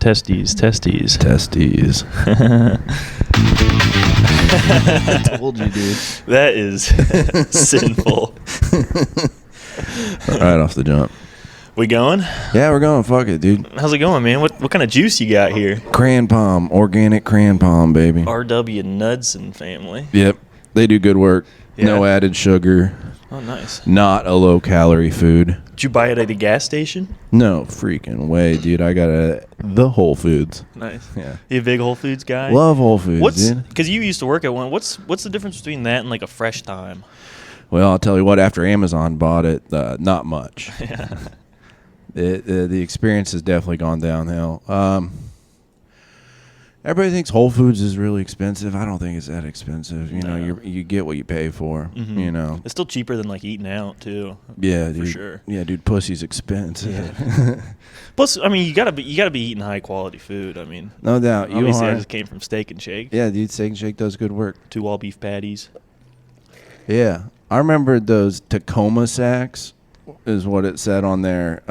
Testes. Testes. I told you, dude. That is sinful. Right off the jump. We going? Yeah, we're going. Fuck it, dude. How's it going, man? What kind of juice you got here? Cran palm. Organic cran palm, baby. R.W. Knudsen family. Yep. They do good work. Yeah. No added sugar. Oh, nice. Not a low-calorie food. Did you buy it at a gas station? No freaking way, dude. I got it at the Whole Foods. Nice. Yeah. You a big Whole Foods guy? Love Whole Foods, dude. Because you used to work at one. What's the difference between that and like a Fresh Time? Well, I'll tell you what. After Amazon bought it, not much. Yeah. The experience has definitely gone downhill. Everybody thinks Whole Foods is really expensive. I don't think it's that expensive. You know, you get what you pay for. Mm-hmm. You know, It's still cheaper than like eating out too. yeah, for dude. sure. Yeah, dude. Pussy's expensive. Yeah. Plus, I mean, you gotta be eating high quality food. I mean, No doubt. obviously, I are. just came from Steak and Shake. Yeah, dude. Steak and Shake does good work. 2 all beef patties. Yeah, I remember those Tacoma sacks, is what it said on their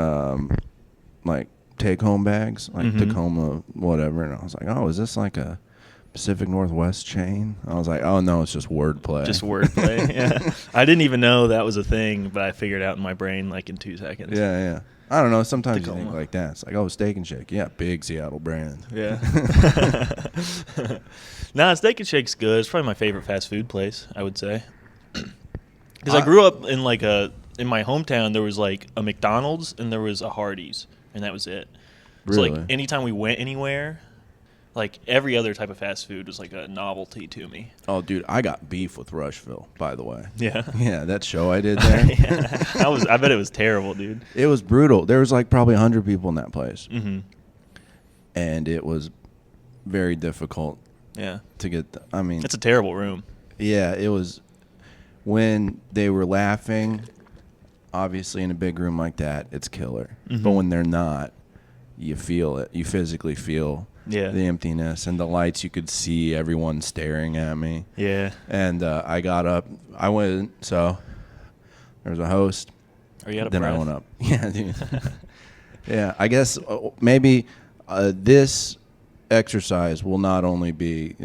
like take-home bags, like Mhm. Tacoma whatever. And I was like, oh, is this like a Pacific Northwest chain? I was like, oh no, it's just wordplay. Just wordplay. Yeah, I didn't even know that was a thing, but I figured it out in my brain like in 2 seconds. Yeah. I don't know. Sometimes you think Tacoma. like that. It's like, oh, Steak and Shake. Yeah, big Seattle brand. Yeah. Nah, Steak and Shake's good. It's probably my favorite fast food place, I would say. Because I grew up in in my hometown, there was like a McDonald's and there was a Hardee's, and that was it. So Really? like anytime we went anywhere, like every other type of fast food was like a novelty to me. Oh, dude, I got beef with Rushville, by the way. Yeah. Yeah, that show I did there. Yeah. I bet it was terrible, dude. It was brutal. There was like probably 100 people in that place. Mm-hmm. And it was very difficult Yeah. to get. I mean, It's a terrible room. yeah, it was when they were laughing. Obviously, in a big room like that, it's killer. Mhm. But when they're not, you feel it. You physically feel Yeah. the emptiness and the lights. You could see everyone staring at me. Yeah. And I got up. I went. So there was a host. Are you out of Then breath? I went up. Yeah, dude. Yeah, I guess maybe this exercise will not only be,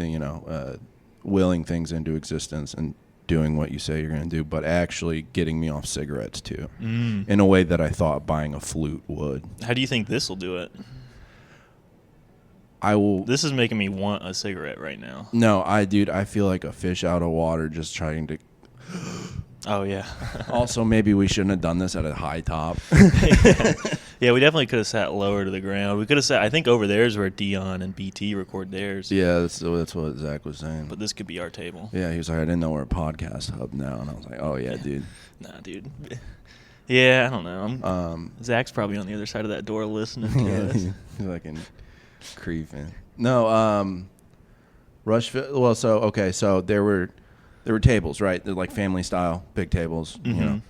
willing things into existence and doing what you say you're going to do, but actually getting me off cigarettes too, in a way that I thought buying a flute would. How do you think this will do it? I will. This is making me want a cigarette right now. No, I feel like a fish out of water just trying to. Oh, yeah. Also, maybe we shouldn't have done this at a high top. Yeah, we definitely could have sat lower to the ground. We could have sat, I think over there is where Dion and BT record theirs. Yeah, that's what Zach was saying. But this could be our table. Yeah, he was like, I didn't know we're a podcast hub now. And I was like, oh, yeah, dude. Nah, dude. Yeah, I don't know. Zach's probably on the other side of that door listening to us. He's fucking creeping. No, Rushville. Well, so there were tables, right? They're like family style, big tables. Mm-hmm. You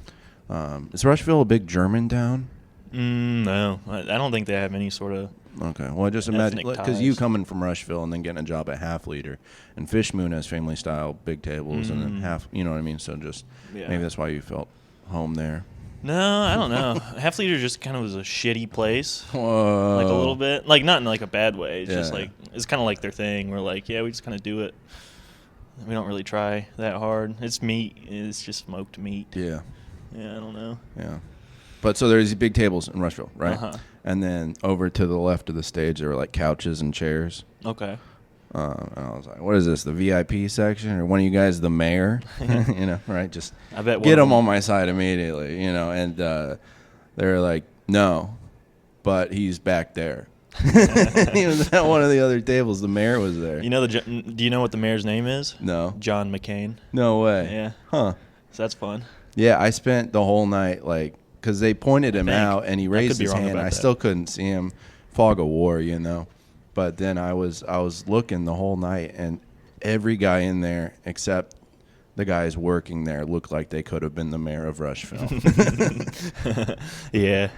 know, is Rushville a big German town? No, I don't think they have any sort of. Okay, well, just imagine Ethnic because you ties. coming from Rushville and then getting a job at Half Liter, and Fish Moon has family style big tables, and then half. You know what I mean? So just maybe that's why you felt home there. No, I don't know. Half Liter just kind of was a shitty place. Whoa. Like a little bit. Like not in like a bad way. It's just Yeah. like, it's kind of like their thing. We're like, yeah, we just kind of do it. We don't really try that hard. It's meat. It's just smoked meat. Yeah. Yeah, I don't know. Yeah. But so there's these big tables in Rushville, right? Uh-huh. And then over to the left of the stage, there were like couches and chairs. Okay. And I was like, what is this, the VIP section? Or one of you guys the mayor? Right? Just I bet get one of them on my side immediately, And they're like, no, but he's back there. He was at one of the other tables. The mayor was there. You know do you know what the mayor's name is? No. John McCain. No way. Yeah. Huh. So that's fun. Yeah, I spent the whole night, because they pointed him think. out, and he I raised could be his wrong hand. about I that. still couldn't see him. Fog of war, But then I was looking the whole night, and every guy in there except the guys working there looked like they could have been the mayor of Rushville. Yeah.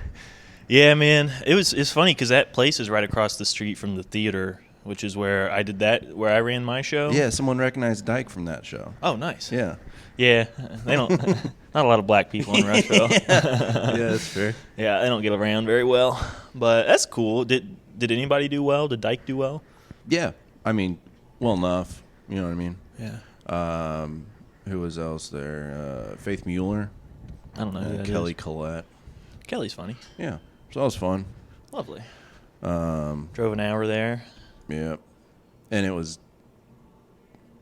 Yeah, man. It's funny because that place is right across the street from the theater, which is where I did that, where I ran my show. Yeah, someone recognized Dyke from that show. Oh, nice. Yeah. Yeah. They don't Not a lot of black people in Rushville. Yeah, that's fair. Yeah, they don't get around very well. But that's cool. Did anybody do well? Did Dyke do well? Yeah, I mean, well enough. You know what I mean? Yeah. Who was else there? Faith Mueller. I don't know who that Kelly is. Collette. Kelly's funny. Yeah, so that was fun. Lovely. Drove an hour there. Yeah, and it was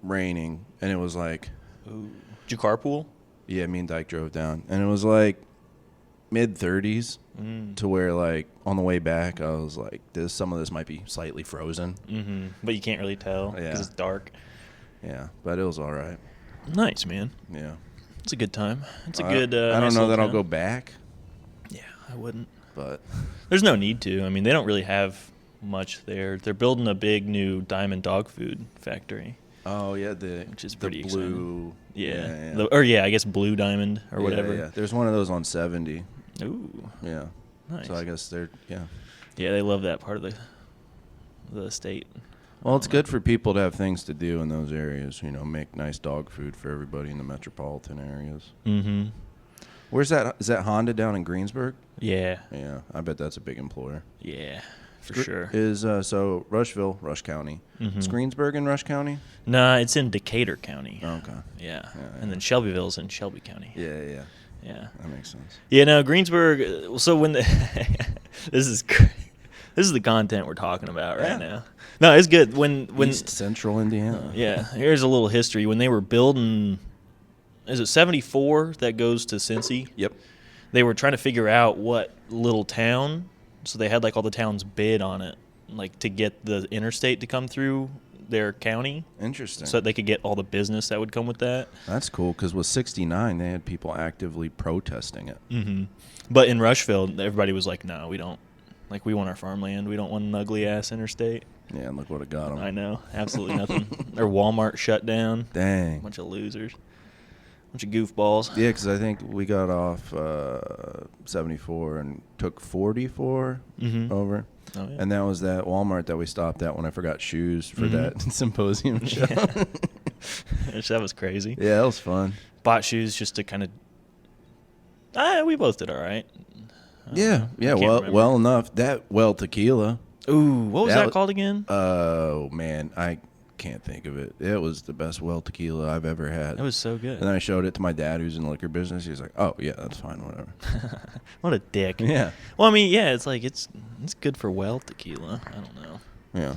raining, and it was like, Ooh. Did you carpool? yeah, me and Dyke drove down, and it was like mid-30s to where, like, on the way back, I was like, some of this might be slightly frozen. Mm-hmm. But you can't really tell because it's dark. Yeah, but it was all right. Nice, man. Yeah. It's a good time. It's a good. I don't nice know little that I'll town. go back, Yeah, I wouldn't. but There's no need to. I mean, they don't really have much there. They're building a big new diamond dog food factory. oh yeah, Which is pretty the blue. Yeah. I guess Blue Diamond or whatever. Yeah, there's one of those on 70. Ooh. Yeah. Nice. So I guess they're Yeah, they love that part of the state. Well, it's good for people to have things to do in those areas. You know, make nice dog food for everybody in the metropolitan areas. Mm-hmm. Where's that? Is that Honda down in Greensburg? Yeah. Yeah, I bet that's a big employer. Yeah, for sure. Is so Rushville, Rush County. Mhm. Is Greensburg in Rush County? Nah, it's in Decatur County. Oh, okay. Yeah. Yeah. And then Shelbyville's in Shelby County. Yeah. Yeah. That makes sense. Yeah, no, Greensburg. So when this is the content we're talking about right now. No, it's good. When East Central Indiana. yeah, here's a little history. When they were building, is it 74 that goes to Cincy? Yep. They were trying to figure out what little town, so they had like all the towns bid on it, like to get the interstate to come through their county, Interesting. so that they could get all the business that would come with that. That's cool because with 69, they had people actively protesting it. Mm-hmm. But in Rushville, everybody was like, "No, we don't. Like, we want our farmland. We don't want an ugly ass interstate." Yeah, and look what it got them. I know, absolutely nothing. Their Walmart shut down. Dang. Bunch of losers. Bunch of goofballs. Yeah, because I think we got off 74 and took 44 over. Oh, yeah. And that was that Walmart that we stopped at when I forgot shoes for that symposium show. Yeah. That was crazy. Yeah, that was fun. Bought shoes just to kind of. We both did all right. Yeah, I can't remember. well enough. That Tequila. Ooh, what was That that was- called again? Oh man, I can't think of it. It was the best Tequila I've ever had. It was so good. And then I showed it to my dad, who's in the liquor business. He was like, "Oh yeah, that's fine, whatever." What a dick. Yeah. Well, I mean, yeah, it's like it's good for tequila. I don't know. Yeah.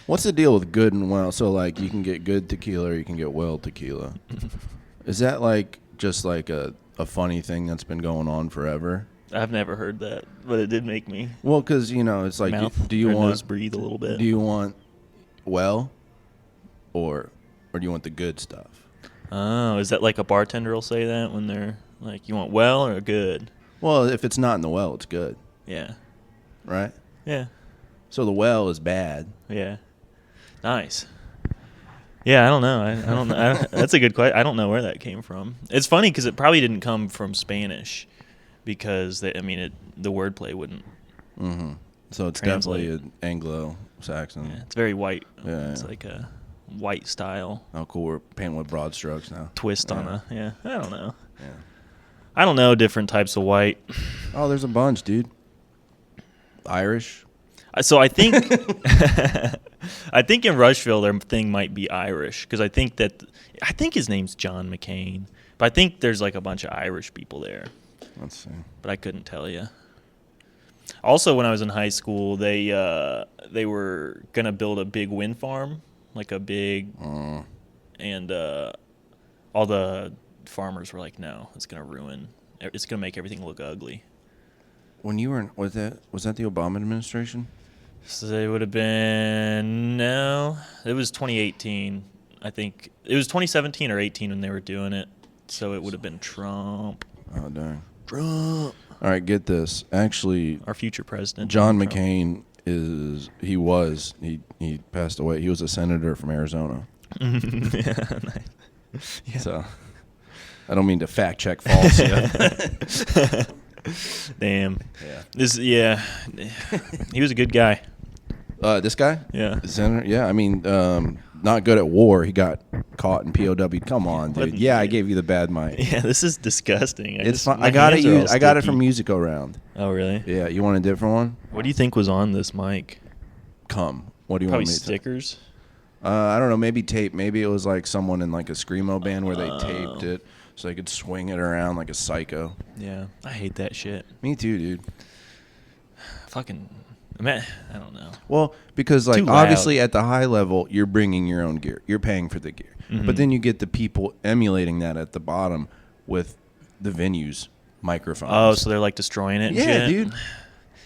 What's the deal with good and well? So like, you can get good tequila, or you can get tequila. Is that like just like a funny thing that's been going on forever? I've never heard that, but it did make me Well, because it's like, mouth do you or want nose breathe a little bit. Do you want or do you want the good stuff? Oh, is that like a bartender will say that when they're like, you want well or good? Well, if it's not in the well, it's good, Yeah. right? Yeah. So the well is bad. Yeah. Nice. Yeah, I don't know. I don't know. That's a good question. I don't know where that came from. It's funny because it probably didn't come from Spanish because, the wordplay wouldn't. Mm-hmm. So it's Translate. definitely an Anglo-Saxon. Yeah, it's very white. Yeah, It's yeah. like a white style Oh, cool. We're painting with broad strokes now. twist on a. Yeah, I don't know. Yeah. I don't know different types of white. Oh, there's a bunch, dude. Irish. So I think I think in Rushville their thing might be Irish because I think his name's John McCain, but I think there's like a bunch of Irish people there, Let's see. but I couldn't tell you. Also, when I was in high school, they were gonna build a big wind farm, like a big, and all the farmers were like, "No, it's gonna make everything look ugly." When you were was that the Obama administration? So it would have been it was 2018. I think it was 2017 or 18 when they were doing it. So it would have been Trump. Oh, dang. Trump. All right, get this. Actually, Our future president. John Trump. McCain he passed away. He was a senator from Arizona. Yeah, nice. Yeah. So I don't mean to fact check false. Yeah. Damn. Yeah. He was a good guy. This guy? Yeah. Senator? Yeah, I mean, not good at war. He got caught in POW. Come on, dude. Yeah, I gave you the bad mic. Yeah, this is disgusting. It's fine. I got it from Musico Round. Oh, really? Yeah, you want a different one? What do you think was on this mic? Come. What do you Probably want me to stickers. I don't know. Maybe tape. Maybe it was like someone in like a screamo band where they taped it so they could swing it around like a psycho. Yeah, I hate that shit. Me too, dude. Fucking, man, I don't know. Well, because like Too loud. obviously at the high level, you're bringing your own gear. You're paying for the gear. Mm-hmm. But then you get the people emulating that at the bottom with the venues microphones. Oh, so they're like destroying it and yeah, shit? dude.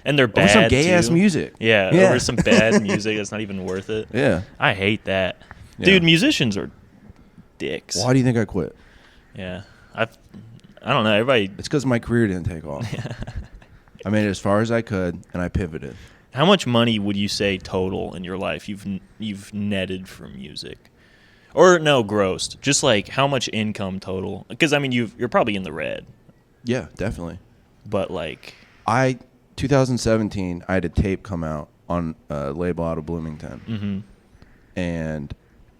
And they're bad, Over some gay-ass too. music. Yeah, Yeah. over some bad music that's not even worth it. Yeah. I hate that. Yeah. Dude, musicians are dicks. Why do you think I quit? Yeah. I don't know. Everybody. It's because my career didn't take off. I made it as far as I could, and I pivoted. How much money would you say total in your life you've netted from music? Or no, grossed. Just like how much income total? Because I mean, you're probably in the red. Yeah, definitely. But like, 2017, I had a tape come out on a label out of Bloomington, mm-hmm. and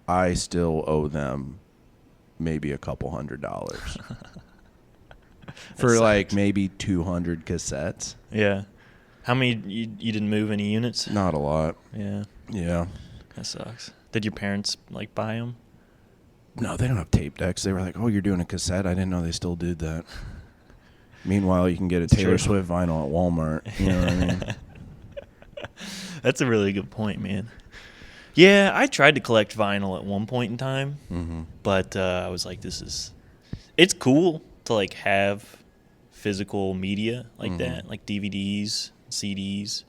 I still owe them maybe a couple $100 for like maybe 200 cassettes. Yeah. How many you didn't move any units? Not a lot. Yeah. Yeah. That sucks. Did your parents like buy them? No, they don't have tape decks. They were like, "Oh, you're doing a cassette." I didn't know they still did that. Meanwhile, you can get a Taylor Swift vinyl at Walmart. You know what I mean? That's a really good point, man. Yeah, I tried to collect vinyl at one point in time, Mm-hmm. but I was like, it's cool to like have physical media like Mm-hmm. that, like DVDs, CDs.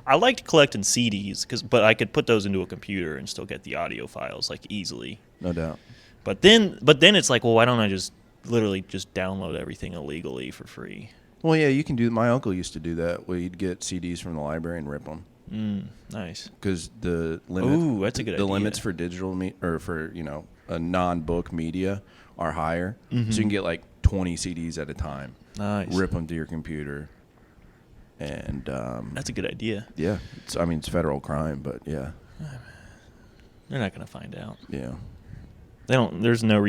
I liked collecting CDs but I could put those into a computer and still get the audio files like easily. No doubt. But then it's like, well, why don't I just literally just download everything illegally for free? Well, yeah, you can do. My uncle used to do that. Where he'd get CDs from the library and rip them. Nice. Because the limit. Ooh, that's a good idea. The limits for digital or for a non-book media are higher, Mm-hmm. so you can get like 20 CDs at a time. Nice. Rip them to your computer, and That's a good idea. yeah, it's federal crime, but yeah, They're not gonna find out. yeah. They don't. There's no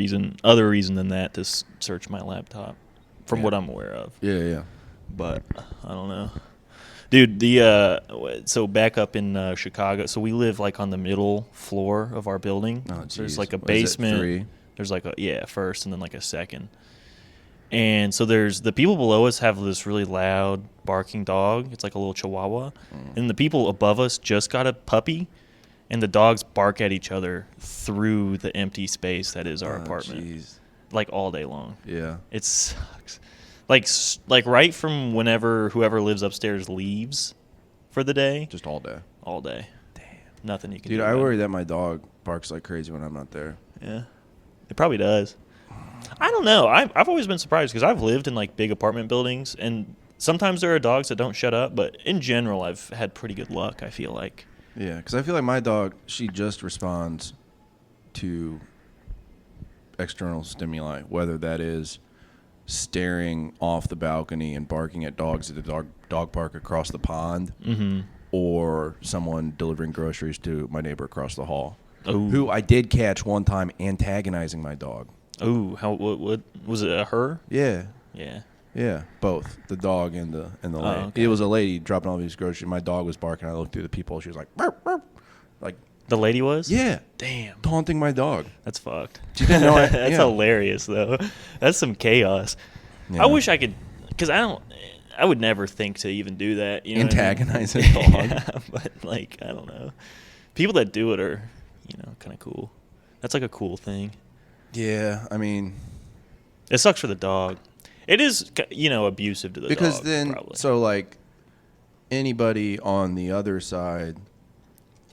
other reason than that to search my laptop, from Yeah. what I'm aware of. Yeah. But I don't know, dude. So back up in Chicago. So we live like on the middle floor of our building. Oh, So there's geez. like a What is it, basement. 3? There's like a first and then like a second. And so there's the people below us have this really loud barking dog. It's like a little chihuahua. And the people above us just got a puppy. And the dogs bark at each other through the empty space that is our apartment, Jeez. like all day long. Yeah. It sucks. Like right from whenever whoever lives upstairs leaves for the day, Just all day. all day. Damn. Nothing you can Dude, do. I about worry it. that my dog barks like crazy when I'm not there. Yeah, it probably does. I don't know. I've always been surprised because I've lived in like big apartment buildings, and sometimes there are dogs that don't shut up, but in general, I've had pretty good luck. I feel like. Yeah, because I feel like my dog, she just responds to external stimuli, whether that is staring off the balcony and barking at dogs at the dog park across the pond, Mm-hmm. or someone delivering groceries to my neighbor across the hall, Oh. who I did catch one time antagonizing my dog. Oh, what was it? Her? Yeah. Yeah. Yeah, both the dog and the lady. okay. It was a lady dropping all these groceries. My dog was barking. I looked through the peephole. She was like, burp, burp. Like, The lady was? yeah, Damn. taunting my dog. That's fucked. She didn't know it. That's Yeah. hilarious, though. That's some chaos. Yeah. I wish I could, because I would never think to even do that. You know what I mean? Antagonize a dog. Yeah, but, like, I don't know. People that do it are, kind of cool. That's like a cool thing. Yeah, I mean, It sucks for the dog. It is, abusive to the because dog. then, probably. so like anybody on the other side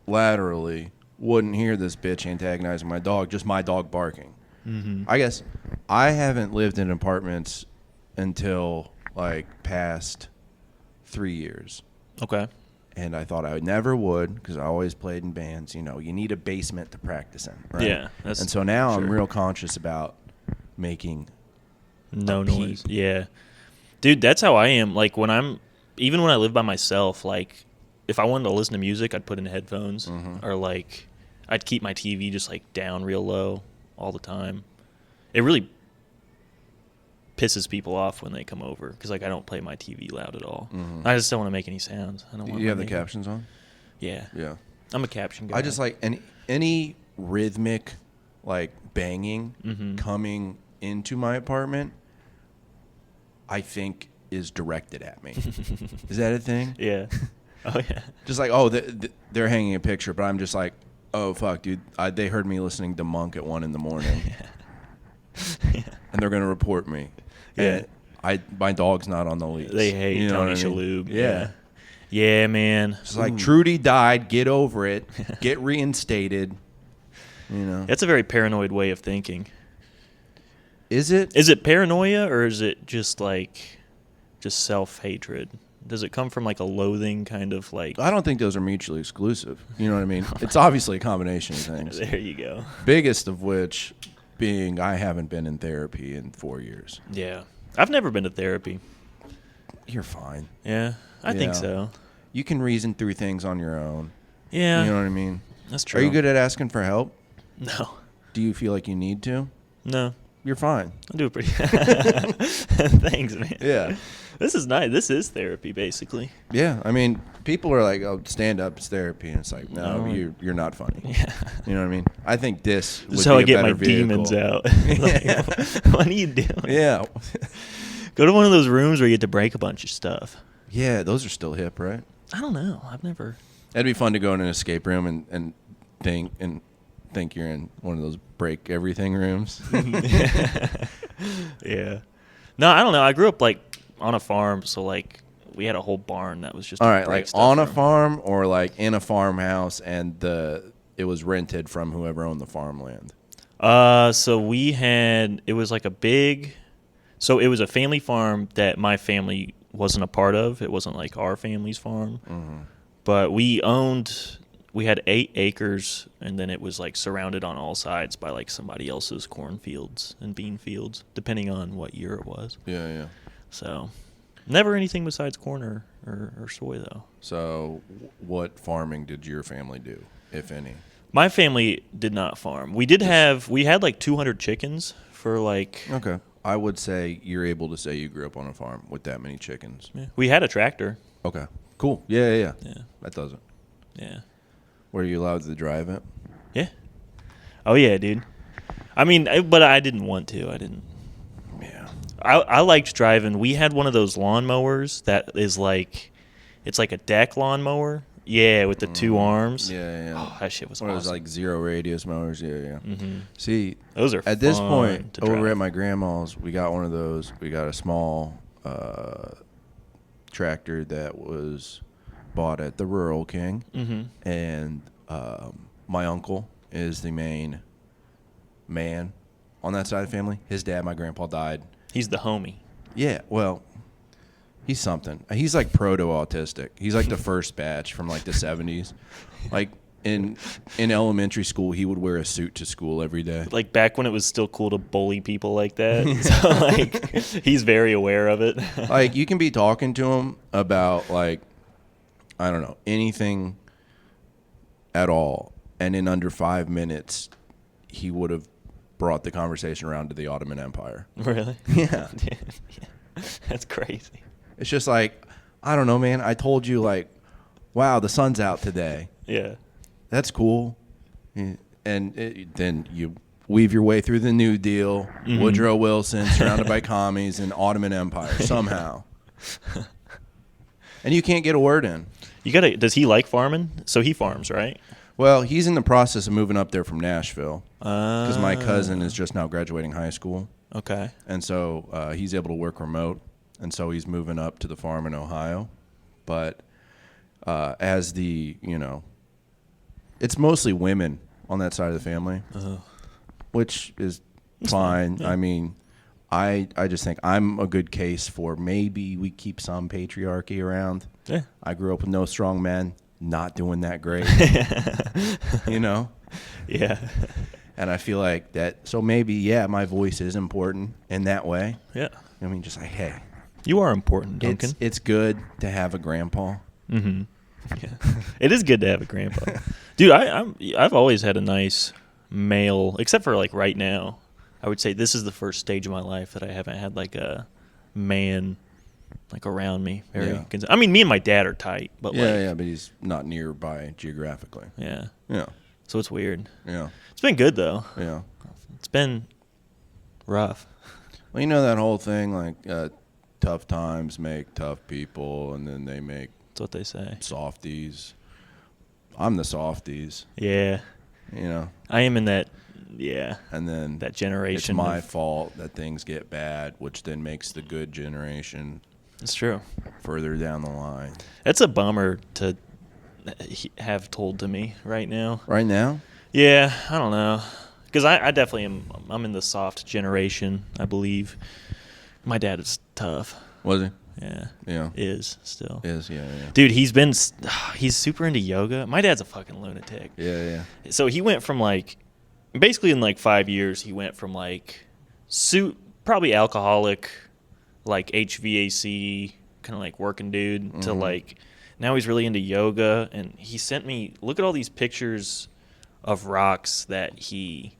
laterally wouldn't hear this bitch antagonizing my dog, just my dog barking. Mm-hmm. I guess I haven't lived in apartments until like past 3 years. Okay. And I thought I never would because I always played in bands. You need a basement to practice in, right? Yeah, that's and so now I'm sure. real conscious about making No a noise. peep. Yeah. Dude, that's how I am. Like even when I live by myself, like if I wanted to listen to music, I'd put in headphones Mhm. or like I'd keep my TV just like down real low all the time. It really pisses people off when they come over because like I don't play my TV loud at all. Mm-hmm. I just don't want to make any sounds. I don't want. You have the captions on? Yeah. Yeah. I'm a caption guy. I just like any rhythmic like banging coming into my apartment, I think is directed at me. Is that a thing? Yeah. Oh yeah. Just like they're hanging a picture, but I'm just like, oh fuck, dude, they heard me listening to Monk at 1 a.m. Yeah. And they're gonna report me. Yeah. And my dog's not on the leash. They hate you know Tony what I mean? Shalhoub. Yeah. Yeah, man. It's like Trudy died. Get over it. Get reinstated. You know. That's a very paranoid way of thinking. Is it? Is it paranoia or is it just self-hatred? Does it come from like a loathing kind of like? I don't think those are mutually exclusive. You know what I mean? It's obviously a combination of things. There you go. Biggest of which being I haven't been in therapy in 4 years. Yeah. I've never been to therapy. You're fine. Yeah, I think so. You can reason through things on your own. Yeah. You know what I mean? That's true. Are you good at asking for help? No. Do you feel like you need to? No. You're fine. I do it pretty. Thanks, man. Yeah. This is nice. This is therapy, basically. Yeah. I mean, people are like, "Oh, stand up is therapy," and it's like, no, you're not funny. Yeah. You know what I mean? I think this would is be how I a get my better vehicle. demons out. Yeah. What are you doing? Yeah. Go to one of those rooms where you get to break a bunch of stuff. Yeah, those are still hip, right? I don't know. I've never. That'd be fun to go in an escape room and think you're in one of those break everything rooms. Yeah. No, I don't know. I grew up like on a farm, so like we had a whole barn that was just All to right, break like stuff on a from. farm or like in a farmhouse, and it was rented from whoever owned the farmland. So we had it was like a big. So it was a family farm that my family wasn't a part of. It wasn't like our family's farm, but we had 8 acres, and then it was like surrounded on all sides by like somebody else's cornfields and bean fields, depending on what year it was. Yeah, yeah. So never anything besides corn or soy, though. So what farming did your family do, if any? My family did not farm. We had like 200 chickens for like. Okay. I would say you're able to say you grew up on a farm with that many chickens. Yeah. We had a tractor. Okay. Cool. Yeah. Yeah. That does it. Yeah. Were you allowed to drive it? Yeah. Oh yeah, dude. I mean, but I didn't want to. I didn't. Yeah. I liked driving. We had one of those lawnmowers that is like, it's like a deck lawnmower. Yeah, with the 2 arms. Yeah. Oh, that shit was One of awesome. those like zero radius mowers. Yeah. Mm-hmm. See, Those are at this fun point to over drive. at my grandma's, we got one of those. We got a small tractor that was bought at the Rural King, and my uncle is the main man on that side of the family. His dad, my grandpa, died. He's the homie. Yeah, well, he's something. He's like proto-autistic. He's like the first batch from like the 70s. Like in elementary school, he would wear a suit to school every day. Like back when it was still cool to bully people like that. So like he's very aware of it. Like you can be talking to him about like, I don't know, anything at all, and in under 5 minutes, he would have brought the conversation around to the Ottoman Empire. Really? Yeah. Yeah. That's crazy. It's just like, I don't know, man. I told you, like, wow, the sun's out today. Yeah. That's cool. And then you weave your way through the New Deal, Woodrow Wilson, surrounded by commies, and Ottoman Empire somehow. And you can't get a word in. Does he like farming? So he farms, right? Well, he's in the process of moving up there from Nashville because my cousin is just now graduating high school. Okay. And so he's able to work remote, and so he's moving up to the farm in Ohio. But as it's mostly women on that side of the family, which is fine. Yeah. I mean, I just think I'm a good case for maybe we keep some patriarchy around. Yeah. I grew up with no strong men, not doing that great, Yeah. And I feel like that. So maybe, yeah, my voice is important in that way. Yeah. I mean, just like, hey, you are important, Duncan. It's good to have a grandpa. Mm-hmm. Yeah. It is good to have a grandpa. Dude, I've always had a nice male, except for like right now. I would say this is the first stage of my life that I haven't had like a man like around me. I mean, me and my dad are tight, but but he's not nearby geographically. Yeah. Yeah. So it's weird. Yeah. It's been good though. Yeah. It's been rough. Well, you know that whole thing, like tough times make tough people, and then they make That's what they say. softies. I'm the softies. Yeah. You know. I am in that. Yeah. And then that generation. It's my fault that things get bad, which then makes the good generation. It's true. Further down the line. That's a bummer to have told to me right now. Right now? Yeah, I don't know. Because I definitely am. I'm in the soft generation, I believe. My dad is tough. Was he? Yeah. Yeah. Is still. Is, yeah. Dude, he's super into yoga. My dad's a fucking lunatic. Yeah. So he went from like, basically in like 5 years, he went from like, probably alcoholic, like HVAC, kind of like working dude, to like, now he's really into yoga. And he sent me, look at all these pictures of rocks that he's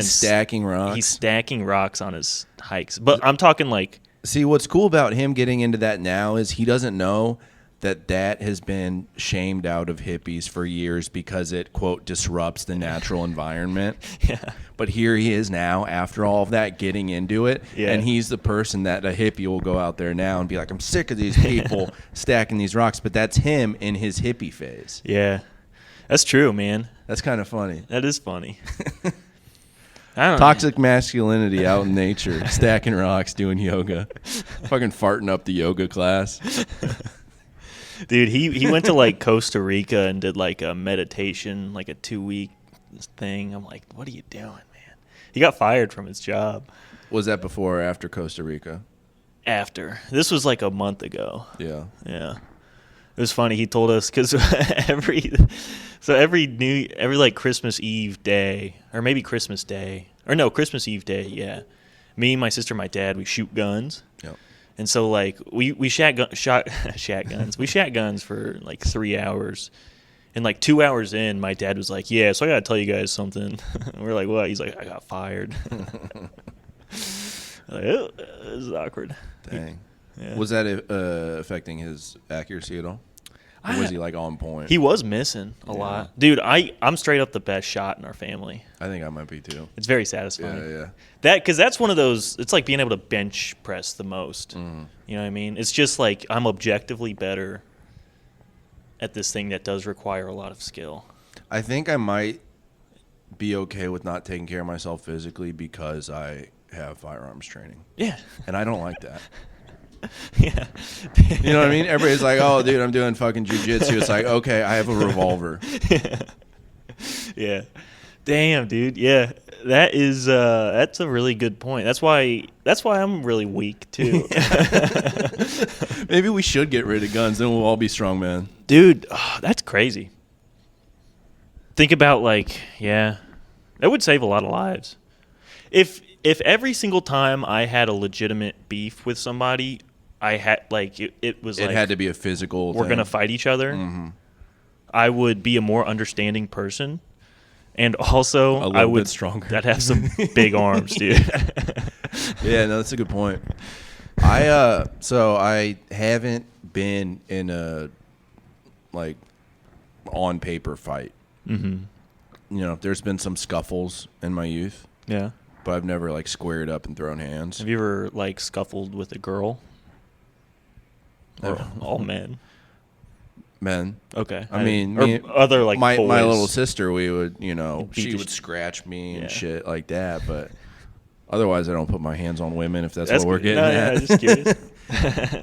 stacking rocks. He's stacking rocks on his hikes. But I'm talking like, see, what's cool about him getting into that now is he doesn't know that has been shamed out of hippies for years because it, quote, disrupts the natural environment. Yeah. But here he is now, after all of that, getting into it. Yeah. And he's the person that a hippie will go out there now and be like, I'm sick of these people stacking these rocks. But that's him in his hippie phase. Yeah. That's true, man. That's kind of funny. That is funny. I don't Toxic masculinity out in nature, stacking rocks, doing yoga, fucking farting up the yoga class. Dude, he went to like Costa Rica and did like a meditation, like a 2-week thing. I'm like, what are you doing, man? He got fired from his job. Was that before or after Costa Rica? After. This was like a month ago. Yeah. Yeah. It was funny. He told us because every like Christmas Eve day, or maybe Christmas Day, or no, Christmas Eve day, yeah. Me, my sister, my dad, we shoot guns. Yep. And so like we shot guns. We shot guns for like 3 hours. And like 2 hours in, my dad was like, "Yeah, so I gotta tell you guys something." We're like, "What?" He's like, "I got fired." Like, oh, this is awkward. Dang. Yeah. Was that affecting his accuracy at all? Or was he like on point? He was missing a lot. Dude, I'm straight up the best shot in our family. I think I might be too. It's very satisfying. Yeah. Because that's one of those, it's like being able to bench press the most. Mm. You know what I mean? It's just like I'm objectively better at this thing that does require a lot of skill. I think I might be okay with not taking care of myself physically because I have firearms training. Yeah. And I don't like that. Yeah. You know what I mean? Everybody's like, "Oh, dude, I'm doing fucking jiu-jitsu." It's like, okay, I have a revolver. Yeah. Damn, dude. Yeah. That's a really good point. That's why I'm really weak too. Maybe we should get rid of guns, then we'll all be strong, man. Dude, that's crazy. Think about that would save a lot of lives. If every single time I had a legitimate beef with somebody, I had it had to be a physical we're thing. gonna fight each other. Mm-hmm. I would be a more understanding person, and also I would bit stronger. I'd have some big arms, dude. Yeah, no, that's a good point. I haven't been in a on paper fight. Mm-hmm. You know, there's been some scuffles in my youth. Yeah. But I've never squared up and thrown hands. Have you ever scuffled with a girl? Or all men? Men. Okay. I mean, other my boys. little sister, we would, she the would scratch me and Yeah. shit like that. But otherwise, I don't put my hands on women if that's what we're getting at. Yeah, just curious.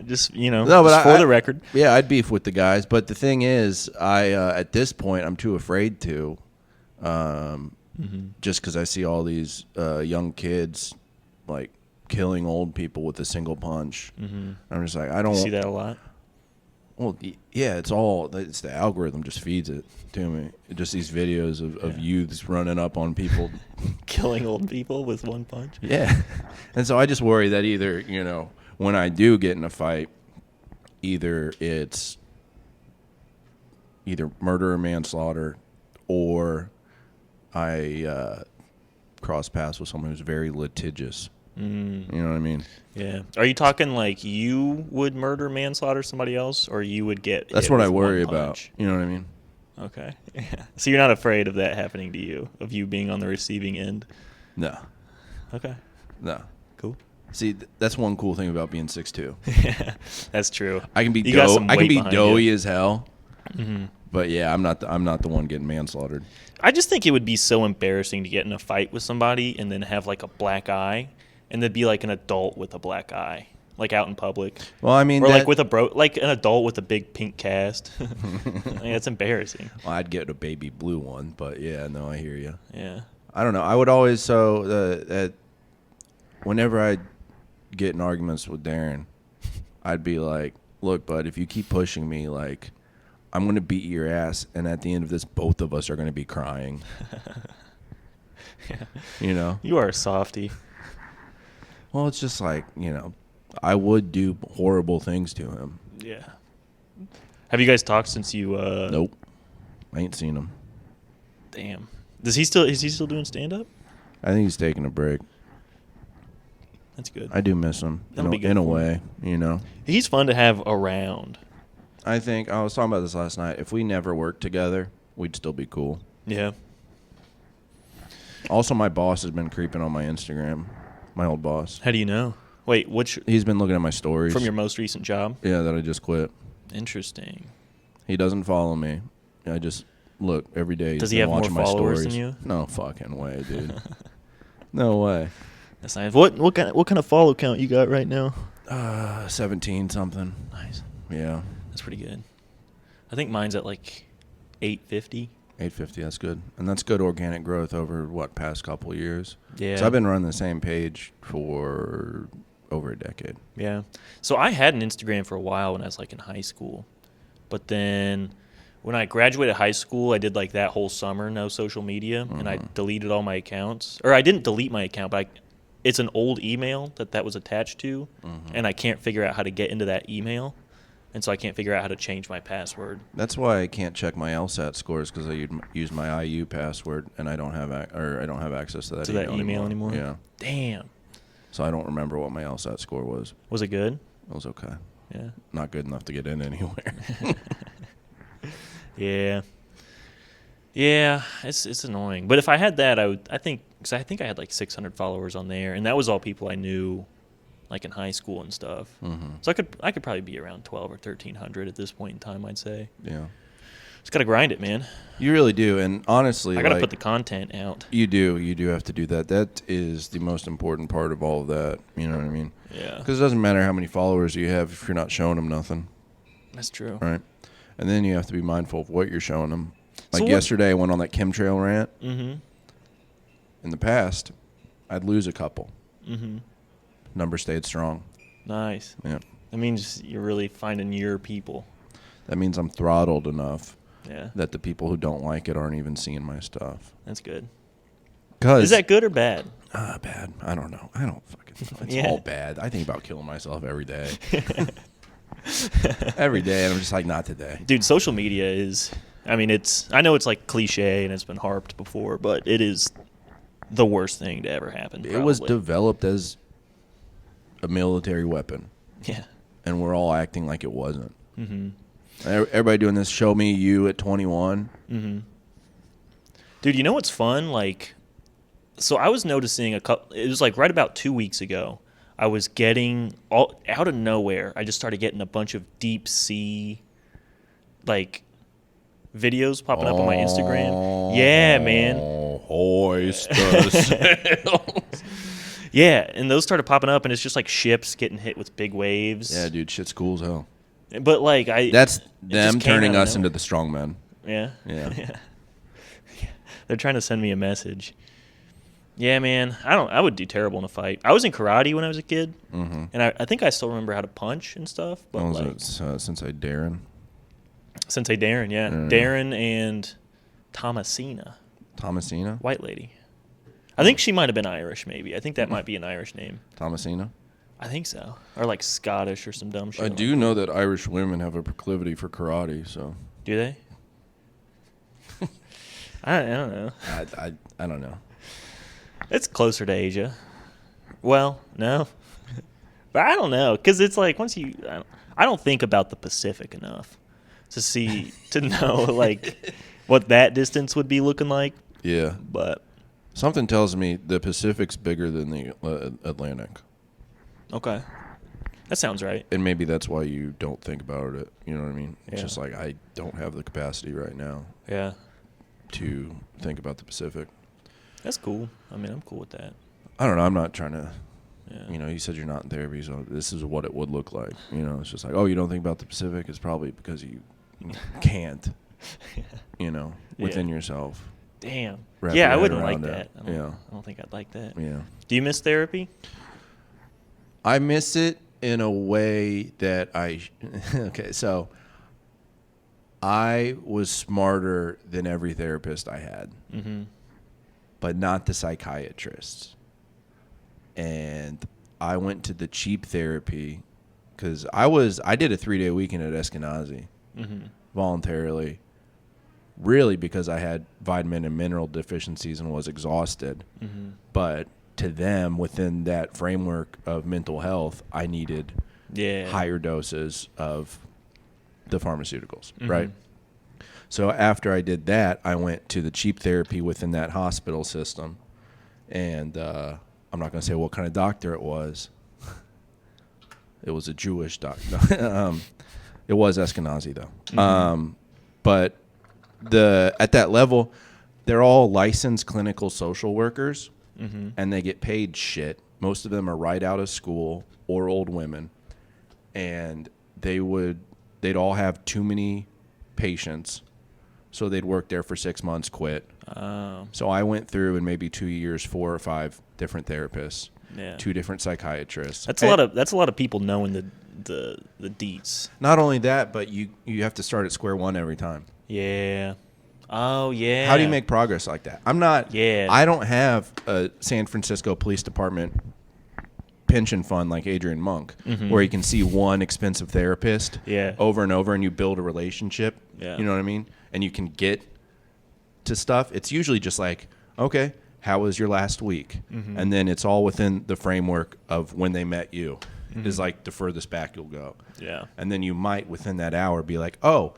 Just for the record. Yeah, I'd beef with the guys. But the thing is, at this point, I'm too afraid to. Just because I see all these young kids killing old people with a single punch. Mm-hmm. I'm just like, I don't see that a lot. Well, yeah, it's the algorithm just feeds it to me. Just these videos of youths running up on people, killing old people with one punch. Yeah, and so I just worry that either when I do get in a fight, either it's murder or manslaughter, or I cross paths with someone who's very litigious. You know what I mean? Yeah. Are you talking like you would murder, manslaughter somebody else, or you would get That's hit what I with worry one about. punch? You know what I mean? Okay. Yeah. So you're not afraid of that happening to you, of you being on the receiving end? No. Okay. No. Cool. See, that's one cool thing about being 6'2". Yeah, that's true. I can be You got some I can weight be behind doughy you. as hell. Mm-hmm. But yeah, I'm not the one getting manslaughtered. I just think it would be so embarrassing to get in a fight with somebody and then have like a black eye, and then be like an adult with a black eye, like out in public. Well, I mean, or like with like an adult with a big pink cast. It's embarrassing. well, I'd get a baby blue one, but yeah, no, I hear you. Yeah. I don't know. I would always whenever I get in arguments with Darren, I'd be like, "Look, bud, if you keep pushing me, like, I'm gonna beat your ass, and at the end of this, both of us are gonna be crying." Yeah. You know? You are a softie. Well, it's just like, I would do horrible things to him. Yeah. Have you guys talked since you? Nope, I ain't seen him. Damn. Is he still doing stand up? I think he's taking a break. That's good. I do miss him That'll be good in a for way, He's fun to have around. I think I was talking about this last night. If we never worked together, we'd still be cool. Yeah. Also, my boss has been creeping on my Instagram. My old boss. How do you know? Wait, He's been looking at my stories. from your most recent job? Yeah, that I just quit. Interesting. He doesn't follow me. I just look every day. Does He's he have been more watching my followers stories. than you? No fucking way, dude. No way. That's nice. What kind of follow count you got right now? 17 something. Nice. Yeah. That's pretty good. I think mine's at like 850. 850. That's good, and that's good organic growth over past couple of years. Yeah. So I've been running the same page for over a decade. Yeah. So I had an Instagram for a while when I was like in high school. But then when I graduated high school, I did like that whole summer, no social media, and I deleted all my accounts. Or I didn't delete my account, but it's an old email that was attached to, and I can't figure out how to get into that email. And so I can't figure out how to change my password. That's why I can't check my LSAT scores, because I use my IU password, and I don't have access to that email anymore. Yeah. Damn. So I don't remember what my LSAT score was. Was it good? It was okay. Yeah. Not good enough to get in anywhere. Yeah. Yeah, it's annoying. But if I had that, I think I had like 600 followers on there, and that was all people I knew, like in high school and stuff. Mm-hmm. So I could probably be around 12 or 1300 at this point in time, I'd say. Yeah. Just gotta grind it, man. You really do, and honestly, I gotta put the content out. You do have to do that. That is the most important part of all of that. You know what I mean? Yeah. Because it doesn't matter how many followers you have if you're not showing them nothing. That's true. Right. And then you have to be mindful of what you're showing them. Like So yesterday, I went on that chemtrail rant. Mm-hmm. In the past, I'd lose a couple. Mm-hmm. Number stayed strong. Nice. Yeah. That means you're really finding your people. That means I'm throttled enough Yeah. that the people who don't like it aren't even seeing my stuff. That's good. Cause Is that good or bad? bad? I don't know. I don't fucking know. It's Yeah. all bad. I think about killing myself every day. Every day, and I'm just like, not today. Dude, social media is, I mean, I know it's like cliche and it's been harped before, but it is the worst thing to ever happen. Probably. It was developed as a military weapon. Yeah. And we're all acting like it wasn't. Mm-hmm. Everybody doing this, show me you at 21. Mm-hmm. Dude, you know what's fun? Like, so I was noticing it was like right about 2 weeks ago, I was getting, out of nowhere, I just started getting a bunch of deep sea, like, videos popping up on my Instagram. Yeah, man. Hoist the sails. Yeah, and those started popping up, and it's just like ships getting hit with big waves. Yeah, dude, shit's cool as hell. But like that's them just came turning out of us nowhere. into the strongmen. Yeah. Yeah. Yeah. They're trying to send me a message. Yeah, man. I would do terrible in a fight. I was in karate when I was a kid, and I think I still remember how to punch and stuff. But What was like, it? Sensei Darren? Sensei Darren, yeah. Darren and Thomasina, Thomasina? white lady. I think she might have been Irish, maybe. I think that might be an Irish name. Thomasina? I think so. Or like Scottish or some dumb shit. I like do that. know that Irish women have a proclivity for karate, so. Do they? I don't know. I don't know. It's closer to Asia. Well, no. But I don't know, because it's like once you, I don't think about the Pacific enough to know like what that distance would be looking like. Yeah. But Something tells me the Pacific's bigger than the Atlantic. okay, that sounds right. And maybe that's why you don't think about it. You know what I mean? It's Yeah. just like I don't have the capacity right now Yeah, to think about the Pacific. that's cool. I mean, I'm cool with that. I don't know. I'm not trying to, Yeah. you know, you said you're not in therapy, so this is what it would look like. You know, it's just like, oh, you don't think about the Pacific? It's probably because you can't, you know, within yourself. Damn. Wrap Yeah, your I head wouldn't like around that. it. I don't think I'd like that. Yeah. Do you miss therapy? I miss it in a way that okay, so I was smarter than every therapist I had, but not the psychiatrists. And I went to the cheap therapy because I did a 3-day weekend at Eskenazi voluntarily, really because I had vitamin and mineral deficiencies and was exhausted. But to them, within that framework of mental health, I needed higher doses of the pharmaceuticals, right? So after I did that, I went to the cheap therapy within that hospital system. And I'm not going to say what kind of doctor it was. It was a Jewish doctor. It was Eskenazi, though. But at that level, they're all licensed clinical social workers, and they get paid shit. Most of them are right out of school or old women, and they'd all have too many patients, so they'd work there for 6 months, quit. So I went through in maybe 2 years 4 or 5 different therapists, 2 different psychiatrists. That's a lot of people knowing the deets. Not only that, but you have to start at square one every time. Yeah. Oh yeah. How do you make progress like that? I'm not. Yeah. I don't have a San Francisco Police Department pension fund like Adrian Monk, where you can see one expensive therapist over and over, and you build a relationship. Yeah. You know what I mean? And you can get to stuff. It's usually just like, okay, how was your last week? And then it's all within the framework of when they met you. Is like the furthest back you'll go. Yeah. And then you might within that hour be like, oh,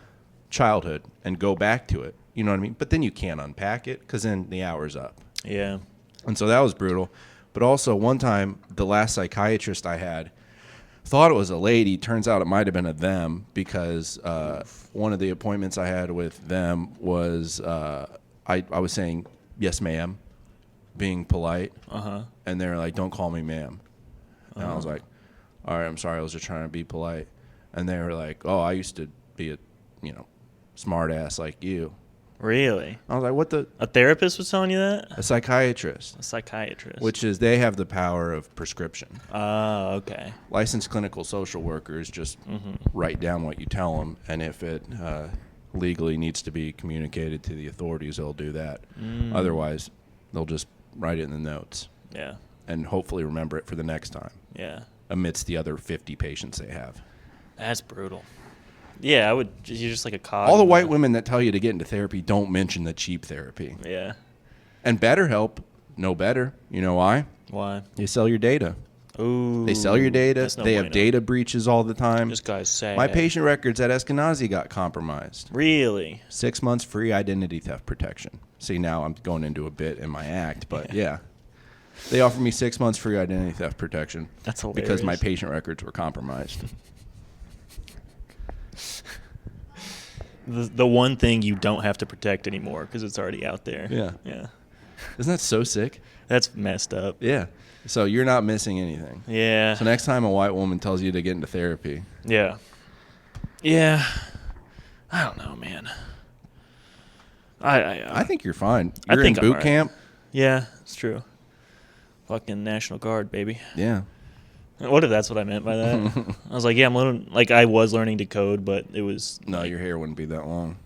childhood, and go back to it. You know what I mean? But then you can't unpack it because then the hour's up. Yeah. And so that was brutal. But also one time, the last psychiatrist I had thought it was a lady. Turns out it might have been a them because one of the appointments I had with them was I was saying, yes, ma'am, being polite. And they were like, don't call me ma'am. And I was like, all right, I'm sorry. I was just trying to be polite. And they were like, oh, I used to be a, smart ass like you. Really? I was like, what the? A therapist was telling you that? A psychiatrist. A psychiatrist. Which is they have the power of prescription. Oh, okay. Licensed clinical social workers just write down what you tell them, and if it legally needs to be communicated to the authorities, they'll do that. Otherwise, they'll just write it in the notes. Yeah. And hopefully remember it for the next time. Yeah. Amidst the other 50 patients they have. That's brutal. Yeah, you're just like a cog. All the white women that tell you to get into therapy don't mention the cheap therapy. Yeah. And BetterHelp, no better. You know why? Why? They sell your data. Ooh. They sell your data. That's no They have bueno. data breaches all the time. This guy's sad. My patient records at Eskenazi got compromised. Really? 6 months free identity theft protection. See, now I'm going into a bit in my act, but yeah. They offered me 6 months free identity theft protection. That's hilarious. Because my patient records were compromised. The one thing you don't have to protect anymore because it's already out there. Yeah. Yeah. Isn't that so sick? That's messed up. Yeah. So you're not missing anything. Yeah. So next time a white woman tells you to get into therapy. Yeah. Yeah. I don't know, man. I think you're fine. I You're think in I'm boot all right. camp. Yeah, it's true. Fucking National Guard, baby. Yeah. What if that's what I meant by that? I was like, yeah, I was learning to code, but it was. No, your hair wouldn't be that long.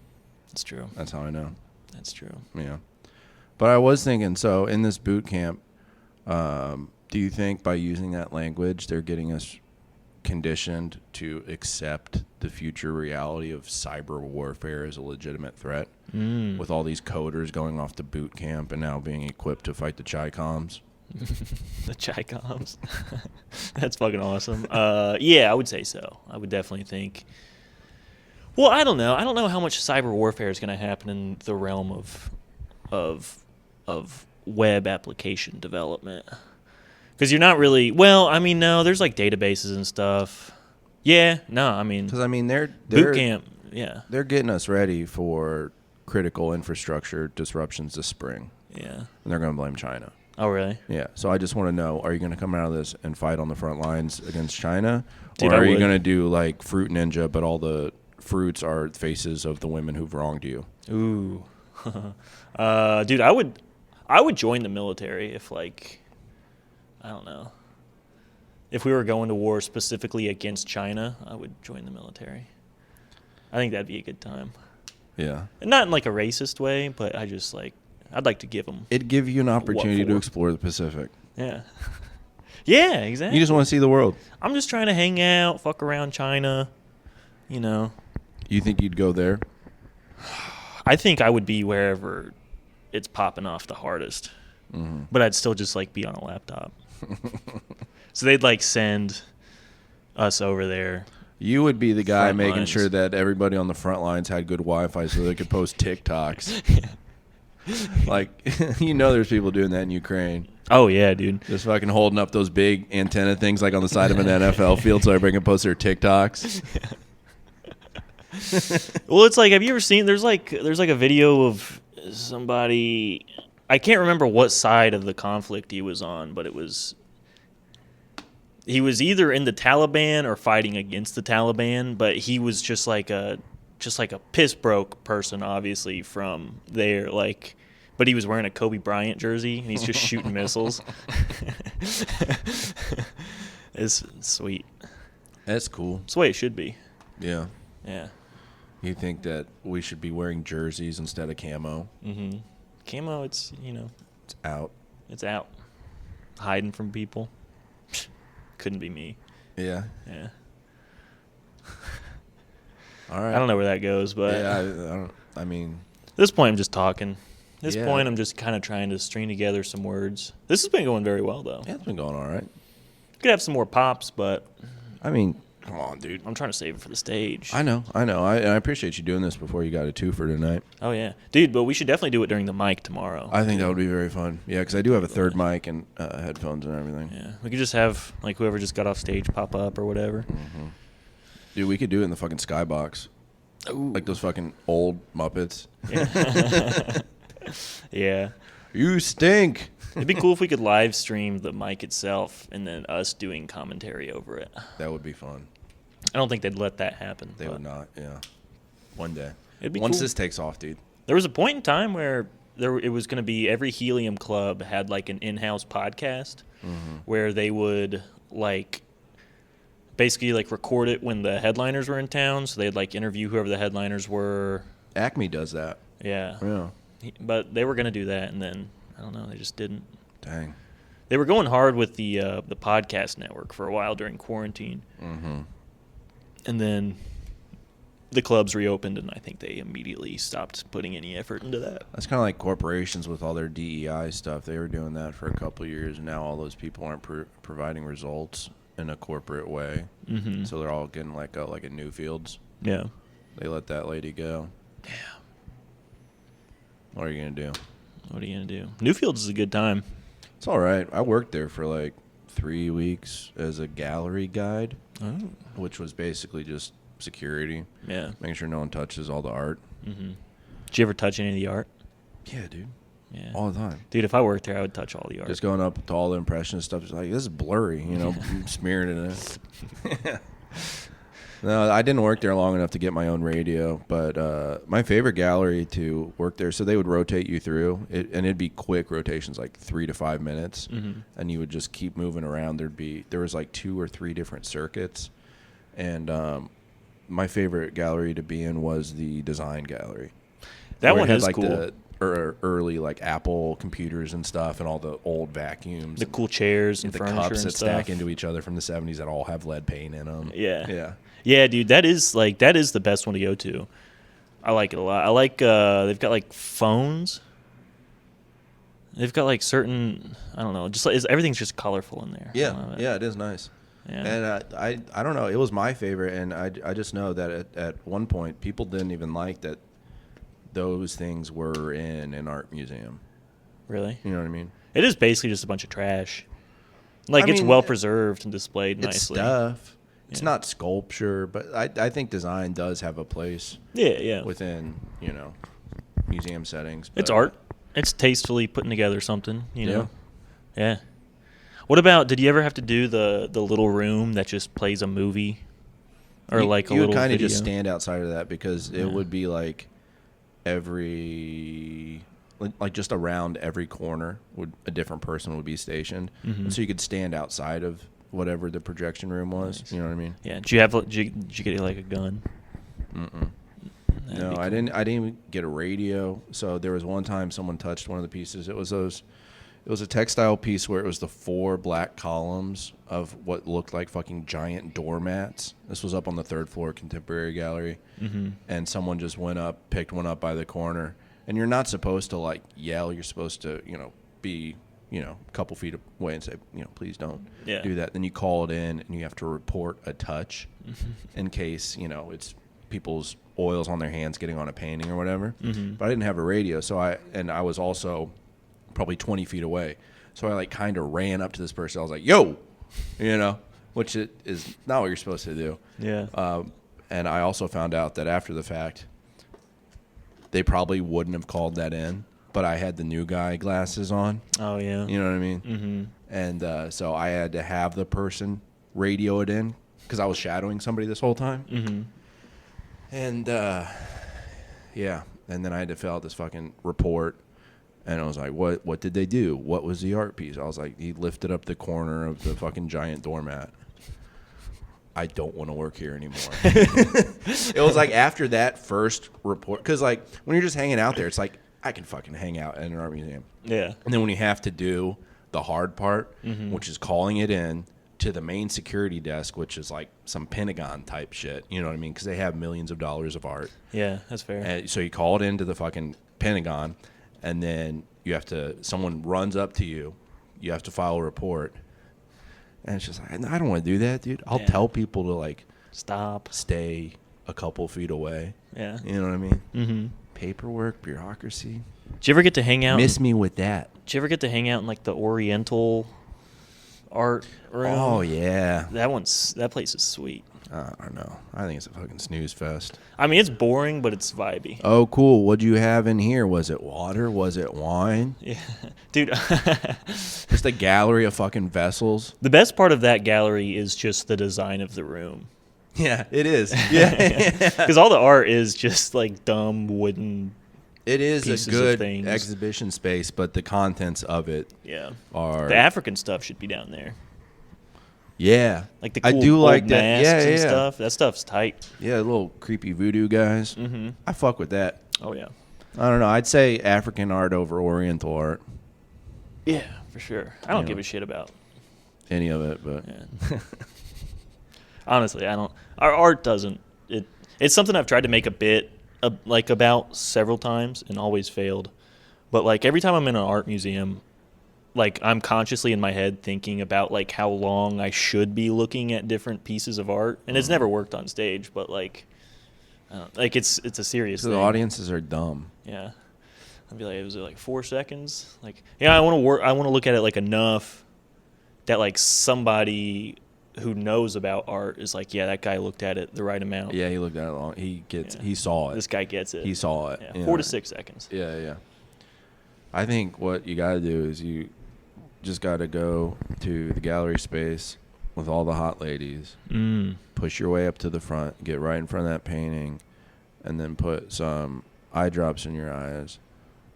That's true. That's how I know. That's true. Yeah. But I was thinking, so in this boot camp, do you think by using that language, they're getting us conditioned to accept the future reality of cyber warfare as a legitimate threat, with all these coders going off to boot camp and now being equipped to fight the Chi-Coms. The Chi-Coms. That's fucking awesome. Yeah, I would say so. I would definitely think. Well, I don't know. I don't know how much cyber warfare is going to happen in the realm of web application development. Because you're not really. Well, I mean, no. There's like databases and stuff. Yeah. No. I mean. Because I mean, they're boot camp. Yeah. They're getting us ready for critical infrastructure disruptions this spring. Yeah. And they're going to blame China. Oh, really? Yeah. So I just want to know: are you going to come out of this and fight on the front lines against China, Dude, or are I you would. going to do like Fruit Ninja, but all the fruits are faces of the women who've wronged you? Ooh. Dude, I would join the military if, like, I don't know. If we were going to war specifically against China, I would join the military. I think that'd be a good time. Yeah. And not in like a racist way, but I'd like to give them. It'd give you an opportunity to for? explore the Pacific. Yeah. Yeah, exactly. You just want to see the world. I'm just trying to hang out, fuck around China, you know. You think you'd go there? I think I would be wherever it's popping off the hardest. Mm-hmm. But I'd still just like be on a laptop. So they'd like send us over there. You would be the guy Front making lines. sure that everybody on the front lines had good Wi-Fi so they could post TikToks. Like, you know there's people doing that in Ukraine. Oh, yeah, dude. Just fucking holding up those big antenna things like on the side of an NFL field so everybody can post their TikToks. Well, it's like, have you ever seen, there's like a video of somebody, I can't remember what side of the conflict he was on, but he was either in the Taliban or fighting against the Taliban, but he was just like a piss broke person, obviously, from there, like, but he was wearing a Kobe Bryant jersey and he's just shooting missiles. It's sweet. That's cool. It's the way it should be. Yeah. Yeah. You think that we should be wearing jerseys instead of camo? Mm-hmm. Camo, it's, It's out. it's out. Hiding from people. Couldn't be me. Yeah. Yeah. All right. I don't know where that goes, but Yeah, I mean, at this point I'm just talking. At this Yeah. point I'm just kind of trying to string together some words. This has been going very well, though. yeah, it's been going all right. Could have some more pops, but I mean, come on, dude. I'm trying to save it for the stage. I know. I appreciate you doing this before you got a twofer tonight. Oh, yeah. Dude, but we should definitely do it during the mic tomorrow. I think that would be very fun. Yeah, because I do have a third mic and headphones and everything. Yeah. We could just have, like, whoever just got off stage pop up or whatever. Mm-hmm. Dude, we could do it in the fucking skybox. Ooh. Like those fucking old Muppets. Yeah. Yeah. You stink. It'd be cool if we could live stream the mic itself and then us doing commentary over it. That would be fun. I don't think they'd let that happen. They but would not, yeah. One day. It'd be Once cool. this takes off, dude. There was a point in time where it was going to be every Helium Club had like an in-house podcast where they would like basically like record it when the headliners were in town. So they'd like interview whoever the headliners were. Acme does that. Yeah. Yeah. But they were going to do that, and then I don't know, they just didn't. Dang. They were going hard with the podcast network for a while during quarantine. Mm-hmm. And then the clubs reopened, and I think they immediately stopped putting any effort into that. That's kind of like corporations with all their DEI stuff. They were doing that for a couple of years, and now all those people aren't providing results in a corporate way. Mm-hmm. So they're all getting let go, like at Newfields. Yeah. They let that lady go. Damn. What are you going to do? What are you going to do? Newfields is a good time. It's all right. I worked there for like 3 weeks as a gallery guide, Oh. which was basically just security, Yeah. making sure no one touches all the art. Mm-hmm. Did you ever touch any of the art? Yeah, dude. Yeah. All the time. Dude, if I worked there, I would touch all the art. Just going up to all the impressionist stuff. It's like, this is blurry, smearing it in. No, I didn't work there long enough to get my own radio, but my favorite gallery to work there, so they would rotate you through, and it'd be quick rotations, like 3 to 5 minutes, and you would just keep moving around. There was like 2 or 3 different circuits, and my favorite gallery to be in was the design gallery. That where it one had is like cool. early like Apple computers and stuff, and all the old vacuums, The cool chairs and the furniture cups and that stuff. stack into each other from the 70s that all have lead paint in them. Yeah. Yeah. Dude, that is the best one to go to. I like it a lot. I like they've got like phones. They've got like certain, I don't know, just like everything's just colorful in there. Yeah, it is nice. Yeah. And I don't know, it was my favorite, and I just know that at one point people didn't even like that those things were in an art museum. Really? You know what I mean? It is basically just a bunch of trash. Like, I it's mean, well preserved and displayed It's nicely. stuff. It's Yeah. not sculpture, but I think design does have a place Yeah. within, museum settings. It's but- art. It's tastefully putting together something, you know? Yeah. What about, did you ever have to do the little room that just plays a movie? Or like a you little would kind of video? just stand outside of that, because Yeah. it would be like like just around every corner a different person would be stationed. Mhm. And so you could stand outside of whatever the projection room was. Nice. You know what I mean? Yeah. Did you get like a gun? Mm-mm. That'd No, be I cool. didn't even get a radio. So there was one time someone touched one of the pieces. It was a textile piece where it was the 4 black columns of what looked like fucking giant doormats. This was up on the 3rd floor Contemporary Gallery. Mm-hmm. And someone just went up, picked one up by the corner. And you're not supposed to like yell. You're supposed to, be, a couple feet away and say, please don't do that. Then you call it in, and you have to report a touch in case, it's people's oils on their hands getting on a painting or whatever. Mm-hmm. But I didn't have a radio, so I was also probably 20 feet away. So I like kind of ran up to this person. I was like, yo, which is not what you're supposed to do. Yeah. And I also found out that after the fact, they probably wouldn't have called that in, but I had the new guy glasses on. Oh, yeah. You know what I mean? Mm-hmm. And so I had to have the person radio it in, because I was shadowing somebody this whole time. Mm-hmm. And, yeah. And then I had to fill out this fucking report. And I was like, what did they do? What was the art piece? I was like, he lifted up the corner of the fucking giant doormat. I don't want to work here anymore. It was like after that first report, because like when you're just hanging out there, it's like, I can fucking hang out at an art museum. Yeah. And then when you have to do the hard part, Mm-hmm. which is calling it in to the main security desk, which is like some Pentagon type shit, you know what I mean? Because they have millions of dollars of art. Yeah, that's fair. And so you call it into the fucking Pentagon, and then someone runs up to you, you have to file a report. And it's just like, I don't want to do that, dude. I'll tell people to like Stop. stay a couple feet away. Yeah. You know what I mean? Mm-hmm. Paperwork, bureaucracy. Did you ever get to hang out? Miss me with that. Did you ever get to hang out in like the Oriental art room? Oh, yeah. That place is sweet. I don't know. I think it's a fucking snooze fest. I mean, it's boring, but it's vibey. Oh, cool. What'd you have in here? Was it water? Was it wine? Yeah. Dude, Just a gallery of fucking vessels. the best part of that gallery is just the design of the room. Yeah, it is. Yeah. Because all the art is just like dumb wooden. It is pieces a of good things. exhibition space, but the contents of it Yeah. are... The African stuff should be down there. Yeah. Like the I cool do old like that. masks Yeah, and yeah. stuff. That stuff's tight. Yeah, little creepy voodoo guys. Mm-hmm. I fuck with that. Oh, yeah. I don't know. I'd say African art over Oriental art. Yeah, for sure. I don't Yeah. give a shit about. Any of it, but... Yeah. Honestly, I don't. Our art doesn't. It's something I've tried to make a bit about several times and always failed. But like every time I'm in an art museum, like I'm consciously in my head thinking about like how long I should be looking at different pieces of art, and it's never worked on stage. But like, I don't, like it's a serious So thing. the audiences are dumb. Yeah, I'd be like, was it like 4 seconds? Like, yeah, I want to work. I want to look at it like enough that like somebody who knows about art is like, yeah, that guy looked at it the right amount. Yeah, he looked at it long. He Yeah. saw it. This guy gets it. He saw it. Yeah, you 4 know. to 6 seconds. Yeah, yeah. I think what you got to do is you just got to go to the gallery space with all the hot ladies, push your way up to the front, get right in front of that painting, and then put some eye drops in your eyes,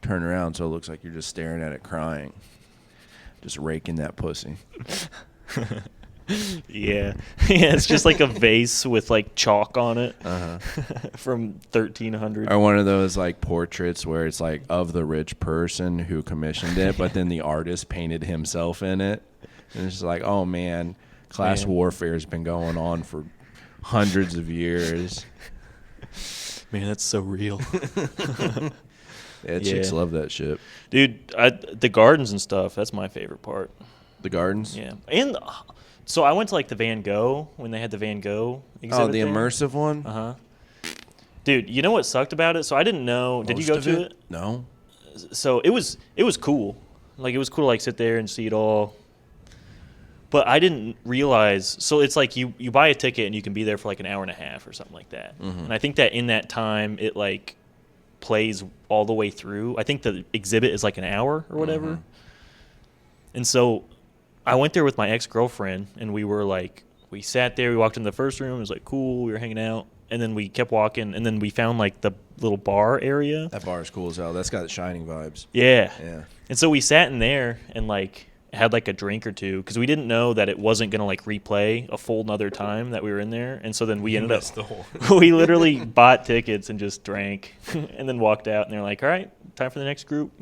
turn around so it looks like you're just staring at it crying, just raking that pussy. Yeah. Yeah, it's just like a vase with like chalk on it from 1300. Or one of those like portraits where it's like of the rich person who commissioned it, but then the artist painted himself in it. And it's just like, oh man, class warfare has been going on for hundreds of years. Man, that's so real. Yeah, chicks love that shit. Dude, the gardens and stuff, that's my favorite part. The gardens? Yeah. And so I went to like the Van Gogh when they had the Van Gogh exhibit. Oh, the there. immersive one? Uh-huh. Dude, you know what sucked about it? So I didn't know. Did you go to it? No. So it was cool. Like it was cool to like sit there and see it all. But I didn't realize. So it's like you buy a ticket and you can be there for like an hour and a half or something like that. Mm-hmm. And I think that in that time it like plays all the way through. I think the exhibit is like an hour or whatever. Mm-hmm. And so I went there with my ex-girlfriend and we were like, we sat there, we walked in the first room, it was like cool, we were hanging out. And then we kept walking, and then we found like the little bar area. That bar is cool as hell. That's got Shining vibes. Yeah. Yeah. And so we sat in there and like had like a drink or two because we didn't know that it wasn't gonna like replay a full another time that we were in there. And so then we ended up the whole we literally bought tickets and just drank and then walked out. And they're like, "All right, time for the next group."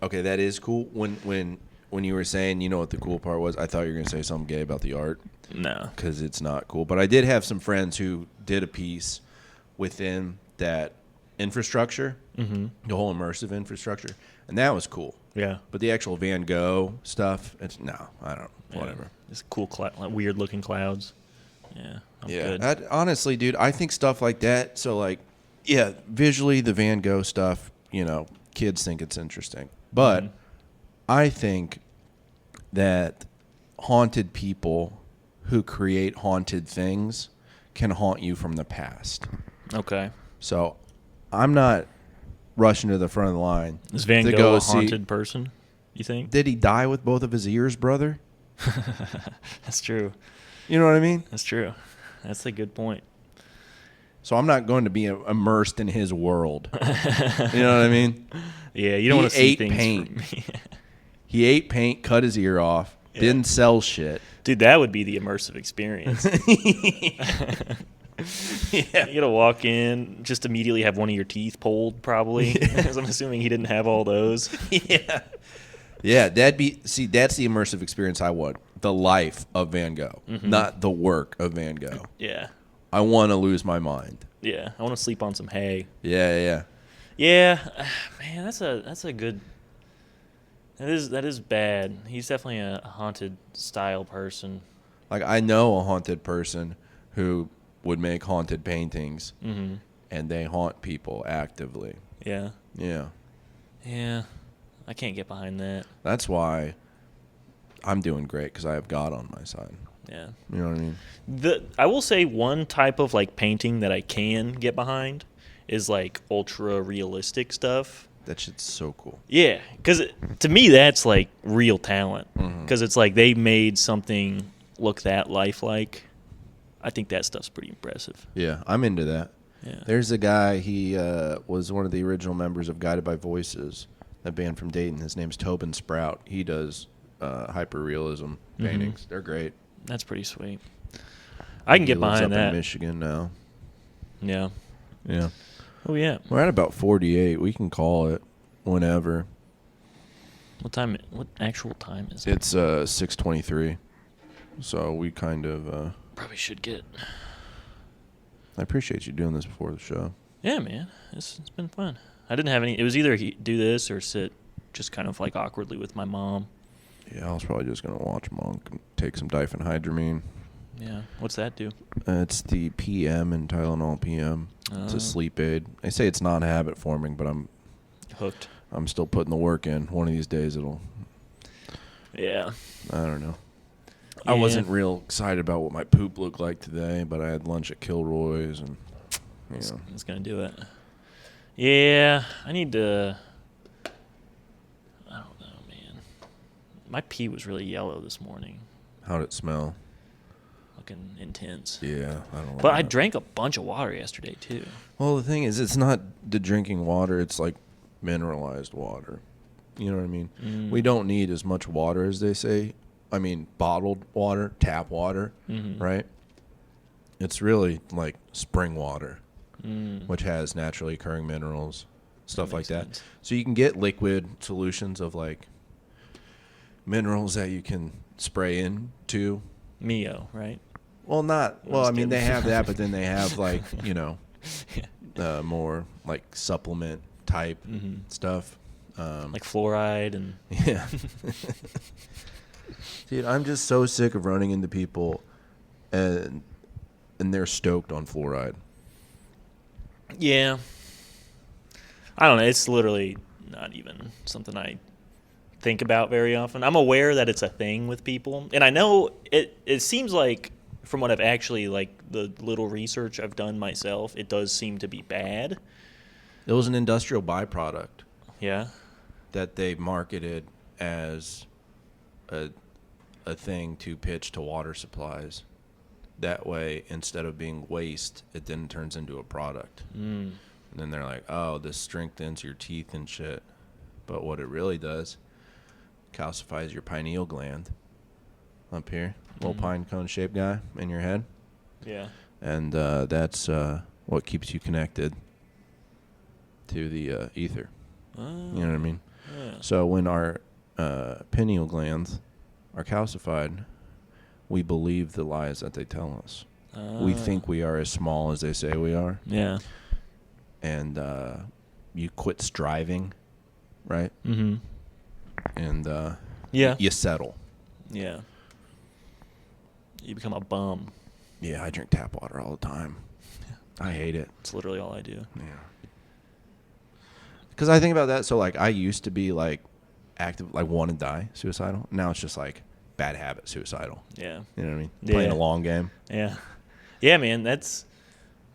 Okay, that is cool. When you were saying, you know what the cool part was, I thought you were gonna say something gay about the art. No. Because it's not cool. But I did have some friends who did a piece within that infrastructure, the whole immersive infrastructure, and that was cool. Yeah. But the actual Van Gogh stuff, I don't, whatever. It's cool, like weird looking clouds. Yeah. I'm good. Honestly, dude, I think stuff like that. So, like, yeah, visually the Van Gogh stuff, you know, kids think it's interesting, but I think that haunted people who create haunted things can haunt you from the past. Okay. So I'm not rushing to the front of the line. Is Van to Gogh go a see- haunted person, you think? Did he die with both of his ears, brother? That's true. You know what I mean? That's true. That's a good point. So I'm not going to be immersed in his world. You know what I mean? Yeah, you don't He want to see ate things. paint. He ate paint, cut his ear off, didn't sell shit. Dude, that would be the immersive experience. Yeah. You gotta walk in, just immediately have one of your teeth pulled, probably. Because I'm assuming he didn't have all those. Yeah. Yeah, that's the immersive experience I want. The life of Van Gogh, not the work of Van Gogh. Yeah. I want to lose my mind. Yeah. I want to sleep on some hay. Yeah. Yeah. Man, that's a good. That is bad. He's definitely a haunted style person. Like, I know a haunted person who would make haunted paintings, and they haunt people actively. Yeah. Yeah. Yeah. I can't get behind that. That's why I'm doing great, because I have God on my side. Yeah. You know what I mean? I will say one type of like painting that I can get behind is like ultra realistic stuff. That shit's so cool. Yeah, because to me that's like real talent. Because it's like they made something look that lifelike. I think that stuff's pretty impressive. Yeah, I'm into that. Yeah. There's a guy, he was one of the original members of Guided by Voices, that band from Dayton. His name's Tobin Sprout. He does hyper-realism paintings. They're great. That's pretty sweet. I can get He lives behind up that. in Michigan now. Yeah. Yeah. Oh yeah. We're at about 48. We can call it whenever. What time? What actual time is it? It's 6:23. So we kind of... Probably should get. I appreciate you doing this before the show. Yeah, man. It's been fun. I didn't have any. It was either do this or sit just kind of like awkwardly with my mom. Yeah, I was probably just going to watch Monk and take some diphenhydramine. Yeah. What's that do? It's the PM and Tylenol PM. It's a sleep aid. They say it's non-habit forming, but I'm Hooked. I'm still putting the work in. One of these days it'll... Yeah. I don't know. I wasn't real excited about what my poop looked like today, but I had lunch at Kilroy's and, you know. It's going to do it. Yeah. I need to... I don't know, man. My pee was really yellow this morning. How'd it smell? Fucking intense. Yeah, I don't know. But I drank a bunch of water yesterday, too. Well, the thing is, it's not the drinking water. It's like mineralized water. You know what I mean? We don't need as much water as they say I mean, bottled water, tap water, right? It's really like spring water, which has naturally occurring minerals, stuff like that. Sense. So you can get liquid solutions of like minerals that you can spray into. Mio, right? Well, not I'm well. I just mean, kidding. they have that, but then they have like Yeah. more like supplement type stuff. Like fluoride and Yeah. Dude, I'm just so sick of running into people and they're stoked on fluoride. yeah. I don't know. It's literally not even something I think about very often. I'm aware that it's a thing with people, and I know it. It seems like, from what I've actually like the little research I've done myself, it does seem to be bad. It was an industrial byproduct Yeah. that they marketed as a thing to pitch to water supplies. That way, instead of being waste, it then turns into a product. And then they're like, oh, this strengthens your teeth and shit. But what it really does, calcifies your pineal gland up here, little pine cone shaped guy in your head. Yeah. And that's what keeps you connected to the ether. Oh. You know what I mean? Yeah. So when our pineal glands are calcified, we believe the lies that they tell us. We think we are as small as they say we are. Yeah. And you quit striving, right? Mm-hmm. And Yeah. you settle. Yeah. You become a bum. Yeah, I drink tap water all the time. I hate it. It's literally all I do. Yeah. Because I think about that. So, like, I used to be, like, active, like, want to die, suicidal. Now it's just, like, bad habit, suicidal. Yeah. You know what I mean? Yeah. Playing a long game. Yeah. Yeah, man. That's,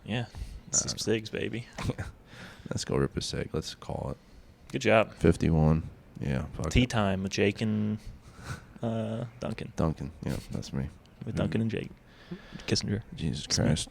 yeah. Some cigs, baby. Let's go rip a cig. Let's call it. Good job. 51. Yeah. Fuck Tea it. time with Jake and Duncan. Duncan. Yeah, that's me. With Duncan and Jake. Kissinger. Jesus Smith. Christ.